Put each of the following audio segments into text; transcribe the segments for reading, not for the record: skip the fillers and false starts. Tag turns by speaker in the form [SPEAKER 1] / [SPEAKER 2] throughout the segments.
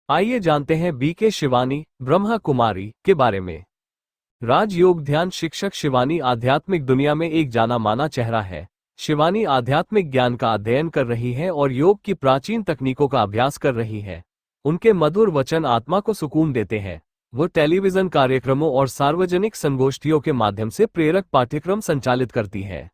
[SPEAKER 1] आइए जानते हैं बीके शिवानी ब्रह्मा कुमारी के बारे में। राजयोग ध्यान शिक्षक शिवानी आध्यात्मिक दुनिया में एक जाना माना चेहरा है। शिवानी आध्यात्मिक ज्ञान का अध्ययन कर रही है और योग की प्राचीन तकनीकों का अभ्यास कर रही है। उनके मधुर वचन आत्मा को सुकून देते हैं। वो टेलीविजन कार्यक्रमों और सार्वजनिक संगोष्ठियों के माध्यम से प्रेरक पाठ्यक्रम संचालित करती है।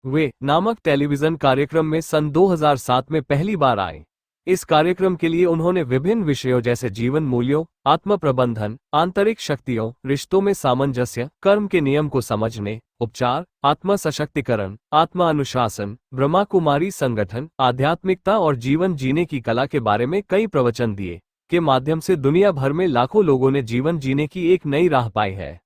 [SPEAKER 1] वे नामक टेलीविजन कार्यक्रम में सन 2007 में पहली बार आए। इस कार्यक्रम के लिए उन्होंने विभिन्न विषयों जैसे जीवन मूल्यों, आत्म प्रबंधन, आंतरिक शक्तियों, रिश्तों में सामंजस्य, कर्म के नियम को समझने, उपचार, आत्म सशक्तिकरण, आत्मा अनुशासन, ब्रह्मा कुमारी संगठन, आध्यात्मिकता और जीवन जीने की कला के बारे में कई प्रवचन दिए के माध्यम से दुनिया भर में लाखों लोगों ने जीवन जीने की एक नई राह पाई है।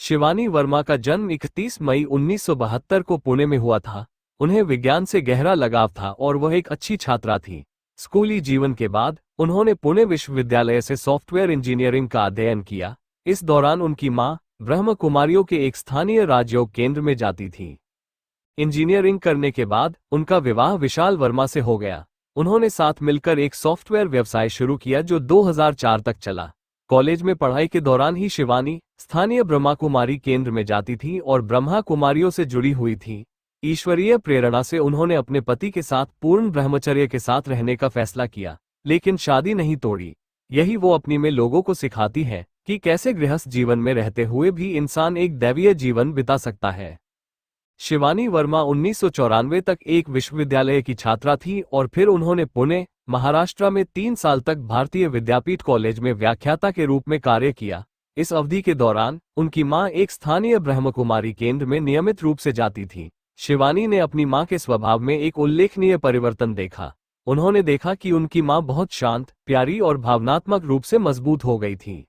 [SPEAKER 1] शिवानी वर्मा का जन्म 31 मई 1972 को पुणे में हुआ था। उन्हें विज्ञान से गहरा लगाव था और वह एक अच्छी छात्रा थी। स्कूली जीवन के बाद उन्होंने पुणे विश्वविद्यालय से सॉफ्टवेयर इंजीनियरिंग का अध्ययन किया। इस दौरान उनकी मां ब्रह्म कुमारियों के एक स्थानीय राजयोग केंद्र में जाती थी। इंजीनियरिंग करने के बाद उनका विवाह विशाल वर्मा से हो गया। उन्होंने साथ मिलकर एक सॉफ्टवेयर व्यवसाय शुरू किया जो 2004 तक चला। कॉलेज में पढ़ाई के दौरान ही शिवानी स्थानीय ब्रह्मा कुमारी केंद्र में जाती थी और ब्रह्मा कुमारियों से जुड़ी हुई थी। ईश्वरीय प्रेरणा से उन्होंने अपने पति के साथ पूर्ण ब्रह्मचर्य के साथ रहने का फैसला किया, लेकिन शादी नहीं तोड़ी। यही वो अपनी में लोगों को सिखाती है कि कैसे गृहस्थ जीवन में रहते हुए भी इंसान एक दैवीय जीवन बिता सकता है। शिवानी वर्मा 1994 तक एक विश्वविद्यालय की छात्रा थी और फिर उन्होंने पुणे, महाराष्ट्र में 3 साल तक भारतीय विद्यापीठ कॉलेज में व्याख्याता के रूप में कार्य किया। इस अवधि के दौरान उनकी मां एक स्थानीय ब्रह्मकुमारी केंद्र में नियमित रूप से जाती थी। शिवानी ने अपनी मां के स्वभाव में एक उल्लेखनीय परिवर्तन देखा। उन्होंने देखा कि उनकी मां बहुत शांत, प्यारी और भावनात्मक रूप से मजबूत हो गई थी।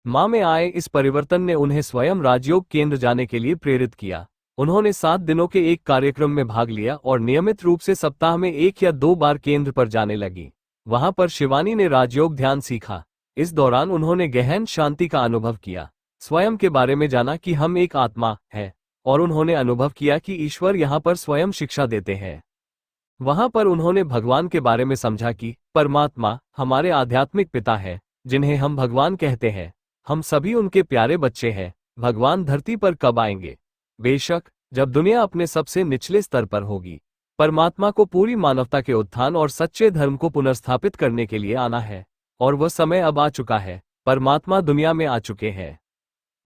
[SPEAKER 1] मां में आए इस परिवर्तन ने उन्हें स्वयं राजयोग केंद्र जाने के लिए प्रेरित किया। उन्होंने 7 दिनों के एक कार्यक्रम में भाग लिया और नियमित रूप से सप्ताह में 1 या 2 बार केंद्र पर जाने लगी। वहां पर शिवानी ने राजयोग ध्यान सीखा। इस दौरान उन्होंने गहन शांति का अनुभव किया, स्वयं के बारे में जाना कि हम एक आत्मा है, और उन्होंने अनुभव किया कि ईश्वर यहाँ पर स्वयं शिक्षा देते हैं। वहां पर उन्होंने भगवान के बारे में समझा कि परमात्मा हमारे आध्यात्मिक पिता है, जिन्हें हम भगवान कहते हैं। हम सभी उनके प्यारे बच्चे हैं। भगवान धरती पर कब आएंगे? बेशक, जब दुनिया अपने सबसे निचले स्तर पर होगी। परमात्मा को पूरी मानवता के उत्थान और सच्चे धर्म को पुनर्स्थापित करने के लिए आना है, और वह समय अब आ चुका है। परमात्मा दुनिया में आ चुके हैं।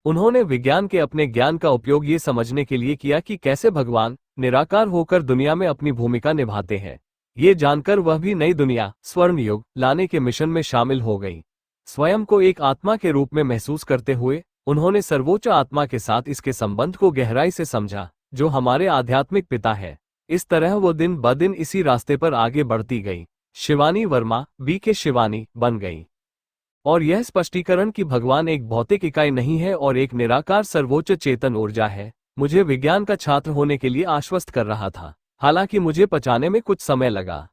[SPEAKER 1] उन्होंने विज्ञान के अपने ज्ञान का उपयोग ये समझने के लिए किया कि कैसे भगवान निराकार होकर दुनिया में अपनी भूमिका निभाते हैं। ये जानकर वह भी नई दुनिया, स्वर्ण युग लाने के मिशन में शामिल हो गई। स्वयं को एक आत्मा के रूप में महसूस करते हुए उन्होंने सर्वोच्च आत्मा के साथ इसके संबंध को गहराई से समझा, जो हमारे आध्यात्मिक पिता है। इस तरह वो दिन ब दिन इसी रास्ते पर आगे बढ़ती गई। शिवानी वर्मा बीके शिवानी बन गई। और यह स्पष्टीकरण कि भगवान एक भौतिक इकाई नहीं है और एक निराकार सर्वोच्च चेतन ऊर्जा है, मुझे विज्ञान का छात्र होने के लिए आश्वस्त कर रहा था। हालांकि मुझे पचाने में कुछ समय लगा।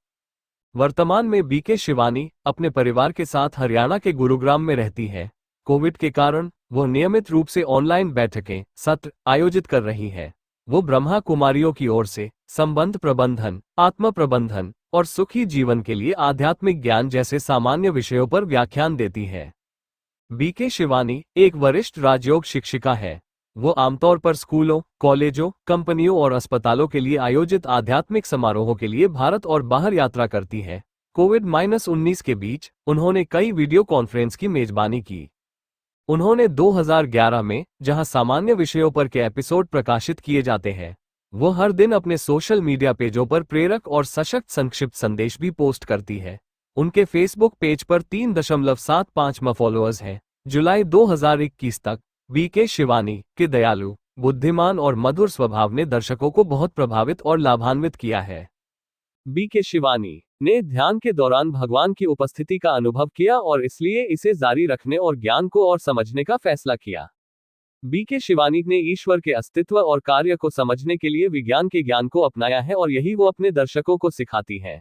[SPEAKER 1] वर्तमान में बीके शिवानी अपने परिवार के साथ हरियाणा के गुरुग्राम में रहती है। कोविड के कारण वो नियमित रूप से ऑनलाइन बैठकें, सत्र आयोजित कर रही है। वो ब्रह्मा कुमारियों की ओर से संबंध प्रबंधन, आत्म प्रबंधन और सुखी जीवन के लिए आध्यात्मिक ज्ञान जैसे सामान्य विषयों पर व्याख्यान देती है। बीके शिवानी एक वरिष्ठ राजयोग शिक्षिका है। वो आमतौर पर स्कूलों, कॉलेजों, कंपनियों और अस्पतालों के लिए आयोजित आध्यात्मिक समारोहों के लिए भारत और बाहर यात्रा करती है। कोविड-19 के बीच उन्होंने कई वीडियो कॉन्फ्रेंस की मेजबानी की। उन्होंने 2011 में, जहां सामान्य विषयों पर के एपिसोड प्रकाशित किए जाते हैं, वो हर दिन अपने सोशल मीडिया पेजों पर प्रेरक और सशक्त संक्षिप्त संदेश भी पोस्ट करती है। उनके फेसबुक पेज पर 3.75 फॉलोअर्स हैं। जुलाई 2021 तक बीके शिवानी के दयालु, बुद्धिमान और मधुर स्वभाव ने दर्शकों को बहुत प्रभावित और लाभान्वित किया है। बीके शिवानी ने ध्यान के दौरान भगवान की उपस्थिति का अनुभव किया और इसलिए इसे जारी रखने और ज्ञान को और समझने का फैसला किया। बीके शिवानी ने ईश्वर के अस्तित्व और कार्य को समझने के लिए विज्ञान के ज्ञान को अपनाया है और यही वो अपने दर्शकों को सिखाती हैं।